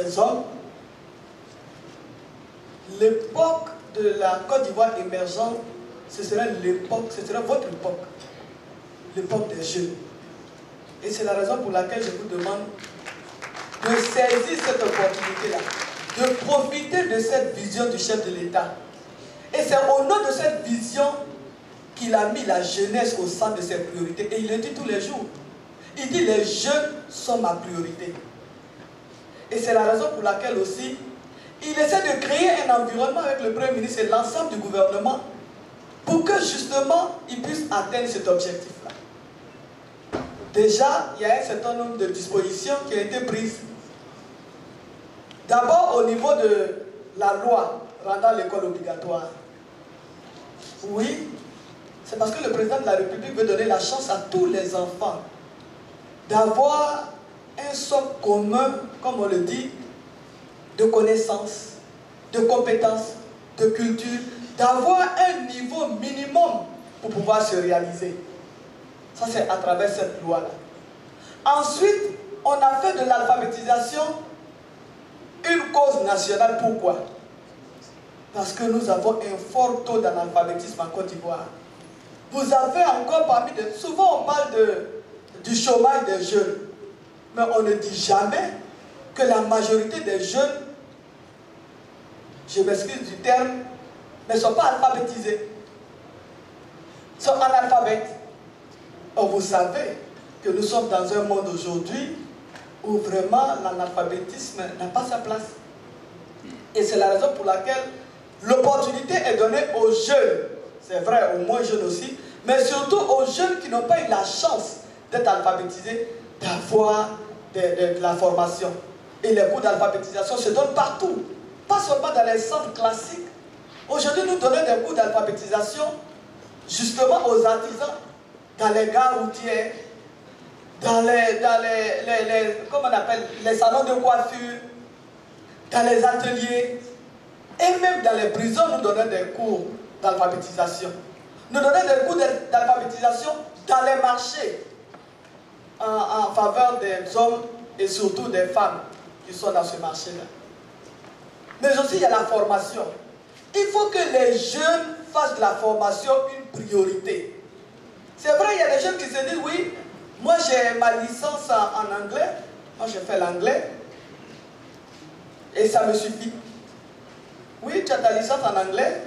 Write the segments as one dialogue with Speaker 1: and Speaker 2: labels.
Speaker 1: des hommes, l'époque de la Côte d'Ivoire émergente, ce serait votre époque, l'époque des jeunes. Et c'est la raison pour laquelle je vous demande de saisir cette opportunité-là, de profiter de cette vision du chef de l'État. Et c'est au nom de cette vision qu'il a mis la jeunesse au centre de ses priorités. Et il le dit tous les jours. Il dit les jeunes sont ma priorité. Et c'est la raison pour laquelle aussi, il essaie de créer un environnement avec le Premier ministre et l'ensemble du gouvernement pour que justement, il puisse atteindre cet objectif-là. Déjà, il y a un certain nombre de dispositions qui ont été prises. D'abord, au niveau de la loi rendant l'école obligatoire. Oui, c'est parce que le président de la République veut donner la chance à tous les enfants d'avoir un socle commun, comme on le dit, de connaissances, de compétences, de culture, d'avoir un niveau minimum pour pouvoir se réaliser. Ça, c'est à travers cette loi-là. Ensuite, on a fait de l'alphabétisation une cause nationale. Pourquoi? Parce que nous avons un fort taux d'analphabétisme en Côte d'Ivoire. Vous avez encore parmi de... Souvent, on parle du chômage des jeunes. Mais on ne dit jamais que la majorité des jeunes, je m'excuse du terme, ne sont pas alphabétisés. Ils sont analphabètes. Or, vous savez que nous sommes dans un monde aujourd'hui où vraiment l'analphabétisme n'a pas sa place. Et c'est la raison pour laquelle l'opportunité est donnée aux jeunes, c'est vrai, aux moins jeunes aussi, mais surtout aux jeunes qui n'ont pas eu la chance d'être alphabétisés, d'avoir de la formation. Et les cours d'alphabétisation se donnent partout, pas seulement dans les centres classiques. Aujourd'hui, nous donnons des cours d'alphabétisation justement aux artisans, dans les gares routières, dans comment on appelle, les salons de coiffure, dans les ateliers, et même dans les prisons, nous donnons des cours d'alphabétisation. Nous donnons des cours d'alphabétisation dans les marchés, en faveur des hommes et surtout des femmes qui sont dans ce marché-là. Mais aussi, il y a la formation. Il faut que les jeunes fassent de la formation une priorité. C'est vrai, il y a des jeunes qui se disent, oui, moi j'ai ma licence en anglais, moi j'ai fait l'anglais, et ça me suffit. Oui, tu as ta licence en anglais,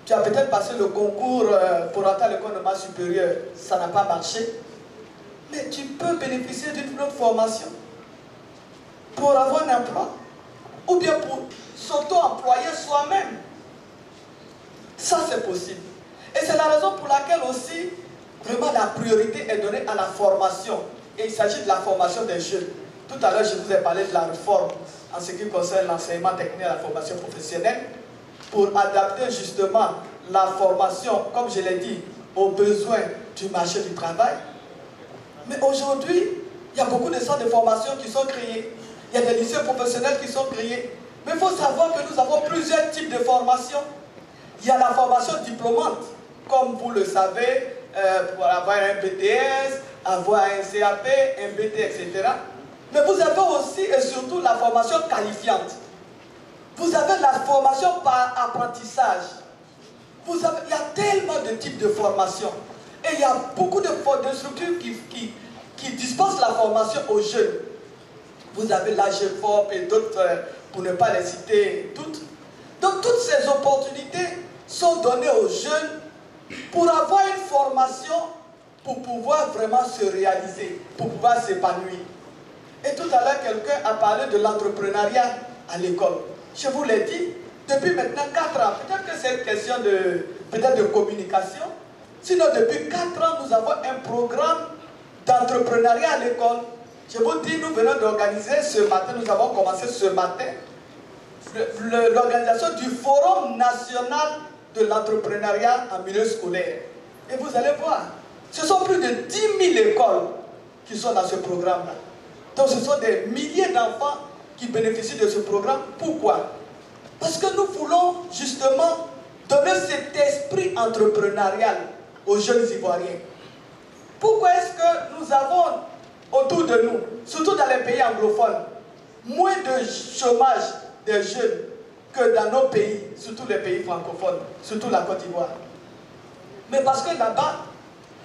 Speaker 1: tu as peut-être passé le concours pour entrer à l'école normale supérieure, ça n'a pas marché, mais tu peux bénéficier d'une autre formation pour avoir un emploi, ou bien pour s'auto-employer soi-même. Ça, c'est possible. Et c'est la raison pour laquelle aussi, vraiment, la priorité est donnée à la formation. Et il s'agit de la formation des jeunes. Tout à l'heure, je vous ai parlé de la réforme en ce qui concerne l'enseignement technique et la formation professionnelle pour adapter justement la formation, comme je l'ai dit, aux besoins du marché du travail. Mais aujourd'hui, il y a beaucoup de centres de formation qui sont créés. Il y a des lycées professionnels qui sont créés. Mais il faut savoir que nous avons plusieurs types de formation. Il y a la formation diplômante, comme vous le savez, pour avoir un BTS, avoir un CAP, un BT, etc. Mais vous avez aussi et surtout la formation qualifiante. Vous avez la formation par apprentissage. Il y a tellement de types de formation. Et il y a beaucoup de structures qui dispensent la formation aux jeunes. Vous avez l'AGFOP et d'autres, pour ne pas les citer toutes. Donc toutes ces opportunités sont données aux jeunes pour avoir une formation, pour pouvoir vraiment se réaliser, pour pouvoir s'épanouir. Et tout à l'heure, quelqu'un a parlé de l'entrepreneuriat à l'école. Je vous l'ai dit, depuis maintenant 4 ans, peut-être que c'est une question de communication, sinon depuis 4 ans, nous avons un programme d'entrepreneuriat à l'école. Je vous dis, nous venons d'organiser ce matin, nous avons commencé ce matin, l'organisation du Forum national de l'entrepreneuriat en milieu scolaire. Et vous allez voir, ce sont plus de 10 000 écoles qui sont dans ce programme-là. Donc ce sont des milliers d'enfants qui bénéficient de ce programme. Pourquoi? Parce que nous voulons justement donner cet esprit entrepreneurial aux jeunes Ivoiriens. Pourquoi est-ce que nous avons autour de nous, surtout dans les pays anglophones, moins de chômage des jeunes que dans nos pays, surtout les pays francophones, surtout la Côte d'Ivoire. Mais parce que là-bas,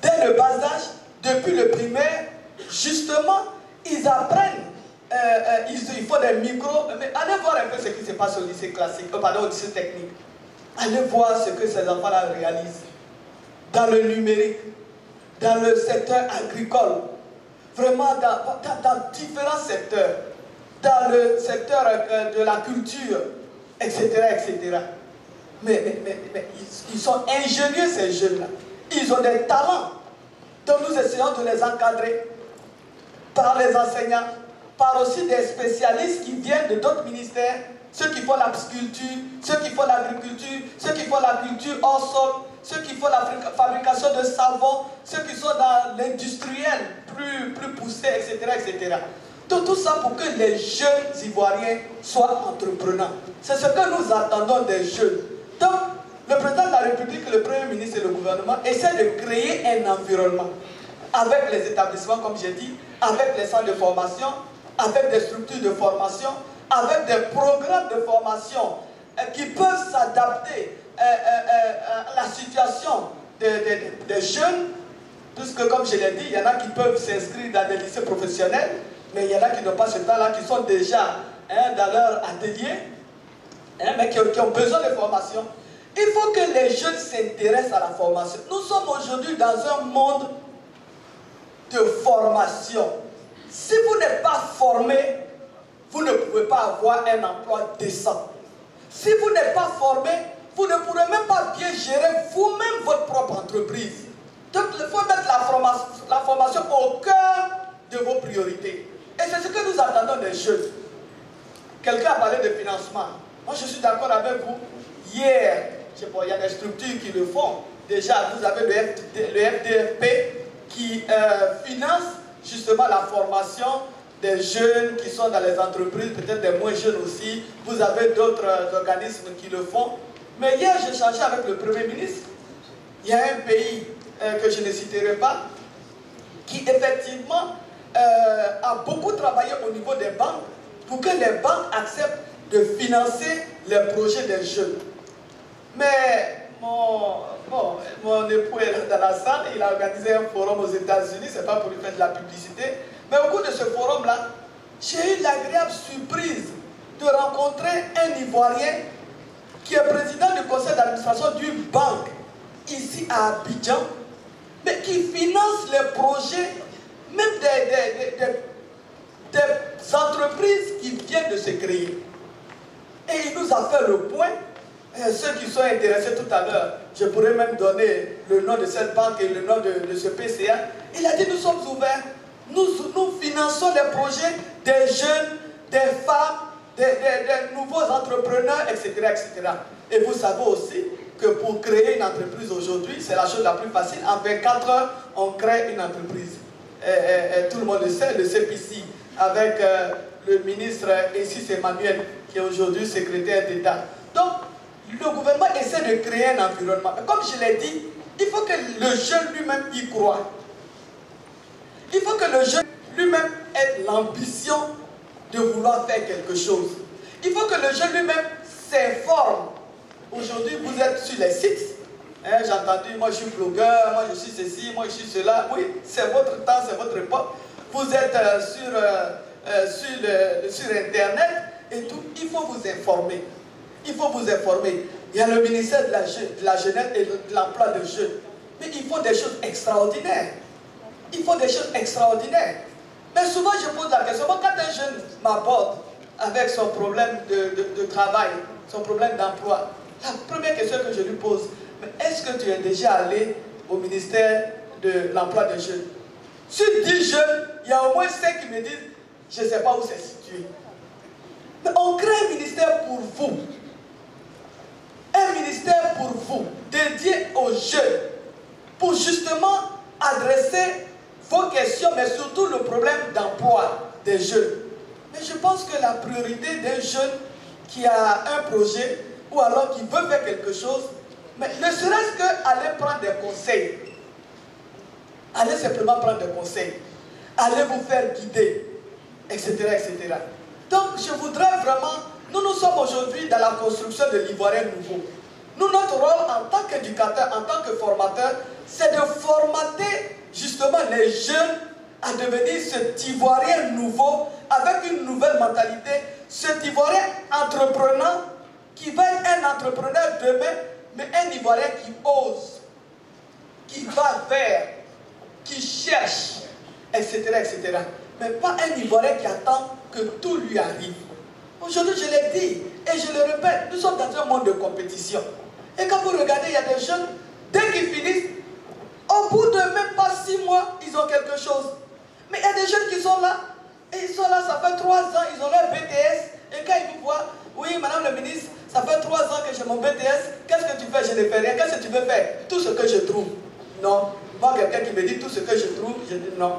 Speaker 1: dès le bas âge, depuis le primaire, justement, ils apprennent, il faut des micros. Mais allez voir un peu ce qui se passe au lycée classique, pardon, au lycée technique. Allez voir ce que ces enfants-là réalisent dans le numérique, dans le secteur agricole, vraiment dans différents secteurs, dans le secteur de la culture, etc. etc. Mais ils sont ingénieux, ces jeunes-là. Ils ont des talents. Donc nous essayons de les encadrer par les enseignants, par aussi des spécialistes qui viennent de d'autres ministères, ceux qui font la pisciculture, ceux qui font l'agriculture, ceux qui font la culture hors sol, ceux qui font la fabrication de savon, ceux qui sont dans l'industriel plus poussé, etc., etc. Donc tout ça pour que les jeunes Ivoiriens soient entrepreneurs. C'est ce que nous attendons des jeunes. Donc, le président de la République, le Premier ministre et le gouvernement essaient de créer un environnement avec les établissements, comme j'ai dit, avec les centres de formation, avec des structures de formation, avec des programmes de formation qui peuvent s'adapter à la situation des jeunes, puisque, comme je l'ai dit, il y en a qui peuvent s'inscrire dans des lycées professionnels, mais il y en a qui n'ont pas ce temps-là, qui sont déjà dans leur atelier, mais qui ont besoin de formation. Il faut que les jeunes s'intéressent à la formation. Nous sommes aujourd'hui dans un monde de formation. Si vous n'êtes pas formé, vous ne pouvez pas avoir un emploi décent. Si vous n'êtes pas formé, vous ne pourrez même pas bien gérer vous-même votre propre entreprise. Donc il faut mettre la formation au cœur de vos priorités. Et c'est ce que nous attendons des jeunes. Quelqu'un a parlé de financement. Moi je suis d'accord avec vous. Hier, je sais pas, il y a des structures qui le font. Déjà, vous avez le FDFP qui finance justement la formation des jeunes qui sont dans les entreprises, peut-être des moins jeunes aussi. Vous avez d'autres organismes qui le font. Mais hier, j'ai échangé avec le Premier ministre. Il y a un pays que je ne citerai pas, qui effectivement a beaucoup travaillé au niveau des banques pour que les banques acceptent de financer les projets des jeunes. Mais mon époux est dans la salle, il a organisé un forum aux États-Unis, c'est pas pour lui faire de la publicité, mais au cours de ce forum-là, j'ai eu l'agréable surprise de rencontrer un Ivoirien qui est président du conseil d'administration d'une banque ici à Abidjan, mais qui finance les projets, même des entreprises qui viennent de se créer. Et il nous a fait le point. Ceux qui sont intéressés tout à l'heure, je pourrais même donner le nom de cette banque et le nom de ce PCA. Il a dit nous sommes ouverts, nous finançons les projets des jeunes, des femmes, des nouveaux entrepreneurs, etc., etc. Et vous savez aussi que pour créer une entreprise aujourd'hui, c'est la chose la plus facile. En 24 heures, on crée une entreprise. Et tout le monde le sait, le CPC, avec le ministre Essis Emmanuel, qui est aujourd'hui secrétaire d'État. Donc, le gouvernement essaie de créer un environnement. Mais comme je l'ai dit, il faut que le jeune lui-même y croit. Il faut que le jeune lui-même ait l'ambition de vouloir faire quelque chose. Il faut que le jeune lui-même s'informe. Aujourd'hui, vous êtes sur les sites. Hein, j'ai entendu, moi je suis blogueur, moi je suis ceci, moi je suis cela. Oui, c'est votre temps, c'est votre époque. Vous êtes sur Internet et tout. Il faut vous informer. Il faut vous informer. Il y a le ministère de la Jeunesse et de l'Emploi de jeunes. Mais ils font des choses extraordinaires. Ils font des choses extraordinaires. Mais souvent, je pose la question, quand un jeune m'aborde avec son problème de travail, son problème d'emploi, la première question que je lui pose, mais est-ce que tu es déjà allé au ministère de l'Emploi des jeunes? Sur 10 jeunes, il y a au moins 5 qui me disent, je ne sais pas où c'est situé. Mais on crée un ministère pour vous. Un ministère pour vous, dédié aux jeunes, pour justement adresser vos questions, mais surtout le problème d'emploi des jeunes. Mais je pense que la priorité d'un jeune qui a un projet, ou alors qui veut faire quelque chose, mais ne serait-ce qu'aller prendre des conseils. Allez simplement prendre des conseils. Allez vous faire guider, etc., etc. Donc, je voudrais vraiment, nous sommes aujourd'hui dans la construction de l'Ivoirien nouveau. Nous, notre rôle en tant qu'éducateur, en tant que formateur, c'est de formater justement les jeunes à devenir cet Ivoirien nouveau, avec une nouvelle mentalité, cet Ivoirien entrepreneur, qui va être un entrepreneur demain, mais un Ivoirien qui ose, qui va vers, qui cherche, etc., etc. Mais pas un Ivoirien qui attend que tout lui arrive. Aujourd'hui, je l'ai dit, et je le répète, nous sommes dans un monde de compétition. Et quand vous regardez, il y a des jeunes, dès qu'ils finissent, au bout de même pas 6 mois, ils ont quelque chose. Mais il y a des jeunes qui sont là, et ils sont là, ça fait 3 ans, ils ont leur BTS, et quand ils vous voient, oui, madame le ministre, ça fait 3 ans que j'ai mon BTS, qu'est-ce que tu fais? Je ne fais rien, qu'est-ce que tu veux faire? Tout ce que je trouve. Non. Moi, quelqu'un qui me dit tout ce que je trouve, je dis non.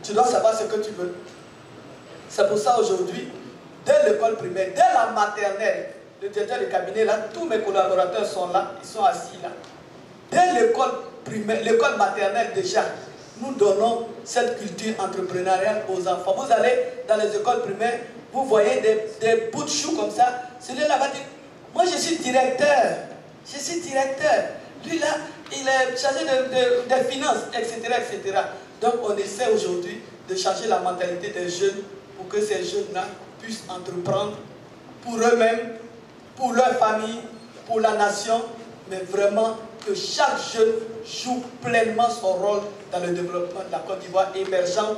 Speaker 1: Tu dois savoir ce que tu veux. C'est pour ça aujourd'hui, dès l'école primaire, dès la maternelle, le directeur de cabinet là, tous mes collaborateurs sont là, ils sont assis là. Dès l'école primaire, l'école maternelle déjà, nous donnons cette culture entrepreneuriale aux enfants. Vous allez dans les écoles primaires, vous voyez des bouts de choux comme ça. Celui-là va dire, moi je suis directeur. Je suis directeur. Lui là, il est chargé des finances, etc., etc. Donc on essaie aujourd'hui de changer la mentalité des jeunes pour que ces jeunes-là puissent entreprendre pour eux-mêmes, pour leur famille, pour la nation, mais vraiment que chaque jeune joue pleinement son rôle dans le développement de la Côte d'Ivoire, émergeant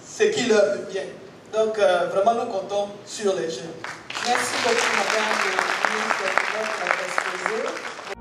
Speaker 1: ce qui leur revient. Donc vraiment nous comptons sur les jeunes.
Speaker 2: Merci beaucoup madame le ministre de votre exposé.